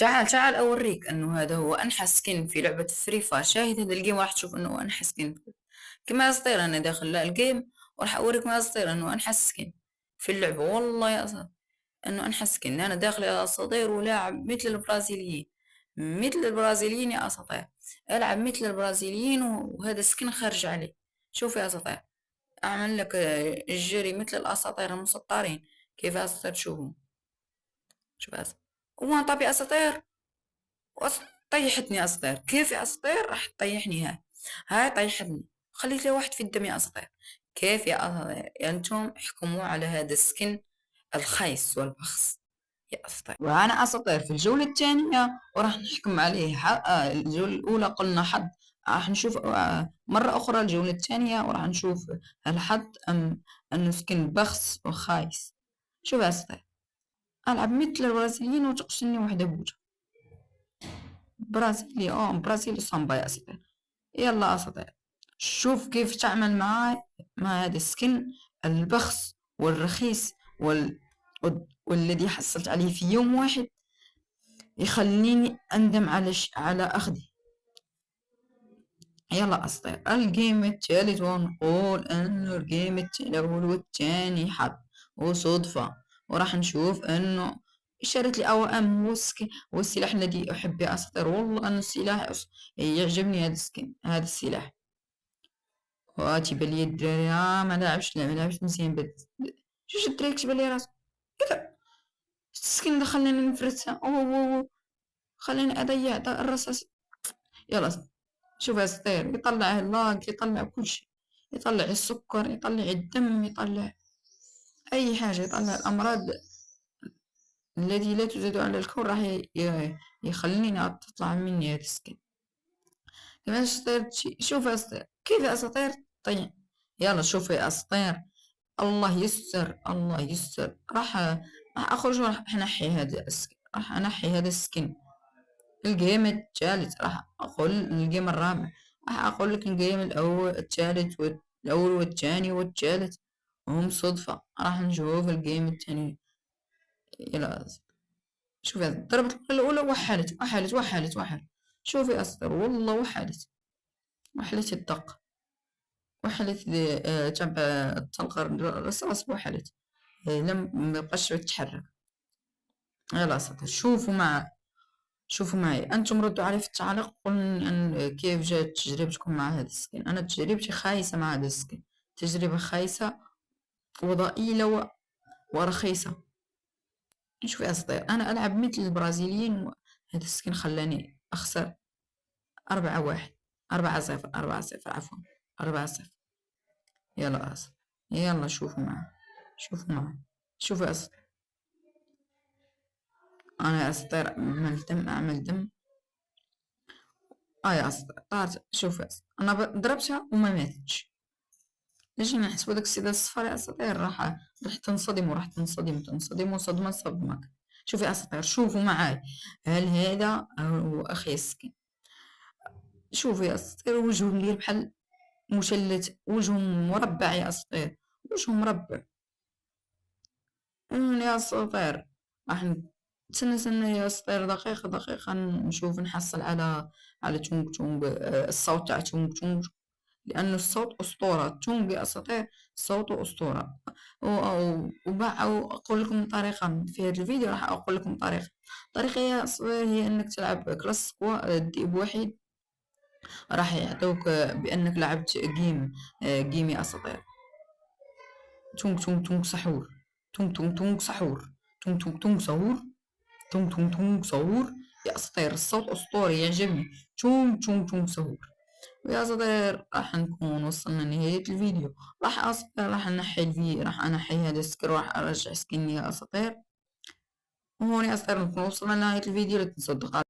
تعال اوريك انه هذا هو انحى سكين في لعبة فري فاير. شاهد هذا الجيم راح تشوف انه انحى سكين. كما يصير انا داخل لا الجيم، وراح اوريك ما يصير انه انحى سكين في اللعبة. والله يا أصلا انه انحى سكين انا داخل يا اساطير ولاعب مثل البرازيليين. مثل البرازيليين يا اساطير، العب مثل البرازيليين وهذا سكين خارج عليه. شوف يا اساطير، اعمل لك الجري مثل الاساطير المسطرين. كيف يا اساطير تشوفوا؟ شوف يا اساطير، وما طبي اساطير طيحتني أسطير. كيف يا أسطير راح تطيحني؟ هاي طيحتني، خليت لي واحد في الدم يا أسطير. كيف يا أسطير؟ أنتم احكموا على هذا السكن الخيس والبخس يا أسطير. وأنا أسطير في الجولة الثانية وراح نحكم عليه. الجولة الأولى قلنا حد، راح نشوف مرة أخرى الجولة الثانية وراح نشوف هل حد أم أنه سكن بخس وخايس. شوف يا أسطير، ألعب مثل البرازيليين وتقتلني وحدة بوجه. برازيلي برازيلي صنبا يا أسطى. يلا أسطى، شوف كيف تعمل معاي مع هذا السكن البخس والرخيص والذي حصلت عليه في يوم واحد يخليني أندم على أخذه. يلا أسطى، الجيم الثالث ونقول أنه الجيم الأول والثاني حظ وصدفة، وراح نشوف أنه إشارة الأوام هو السلاح الذي أحب يا أساطير. والله أن السلاح يعجبني، هذا السلاح. وتيبان لي الدراري ما لعبش مزيان جوج الدراري كتبان لي راسو كذا. السكين دخلني نفرتها خليني أضيع الرصاص. يلا شوف يا أساطير، يطلع اللاك، يطلع كل شيء، يطلع السكر، يطلع الدم، يطلع أي حاجة، يطلع الأمراض التي لا توجد على الكون. راح يخليني تطلع مني هذا السكين. كما أساطير شوف يا أساطير كيف يا أساطير. طيب يلا شوف يا أساطير، الله يستر الله يستر. راح أخرج وراح أنحي هذا السكين، راح أنحي هذا السكين. الجيم الثالث راح أقول الجيم الرابع، راح أقول لك الجيم الأول الثالث الأول والثاني والثالث وهم صدفة. راح نشوف الجيم الثاني. يلا شوف يا ضربت الأولى وحالت. شوف يا أسطر، والله وحلت الدق، وحلت تبع تلقى الرصاص وحلت. لم مبقاش تتحرك. يلا أسطر، شوفوا معي أنتم، ردوا علي في التعليق، قولوا أن كيف جات تجربتكم مع هذا السكين. أنا تجربتي خايسة مع هذا السكين، تجربة خايسة وضئيلة ورخيصة. شوف يا أصدقائي، أنا ألعب مثل البرازيليين هذا السكين خلاني أخسر 4-1، 4-0، 4-0 عفوا، 4-0. يلا أصدقائي، يلا شوفوا يا أصدقائي، أنا يا أصدقائي أعمل دم. يا أصدقائي طارت. شوف يا أصدقائي، أنا ضربتها وما ماتتش. ليش نحسبو داك السيدة الصفار يا أساطير؟ راح تنصدم وصدمك. شوف يا أساطير، شوفوا معاي، هل هذا هو أخي السكين؟ شوفوا يا أساطير، وجهه مدير بحال مثلث، وجهه مربع يا أساطير، وجهه مربع. يا أساطير راح نتسنى يا أساطير دقيقة نشوف نحصل على تونغ الصوت تاع تونغ، لأن الصوت أسطورة. تونغ يا أساطير صوته أسطورة. وأقول لكم طريقة في هذا الفيديو، راح أقول لكم طريقة يا أساطير، هي أنك تلعب كلاس سكوا ديب وحيد، راح يعطوك بأنك لعبت جيم يا أساطير. تونغ سحور، تونغ سحور، تونغ سحور يا أساطير. الصوت أسطوري يعجبني، تونغ سحور يا صغير. راح نكون وصلنا لنهاية الفيديو. راح أنحي هذا السكر، وراح أرجع سكني يا أساطير. وهون يا أساطير نكون وصلنا لنهاية الفيديو. لا تنسوا الدقائق.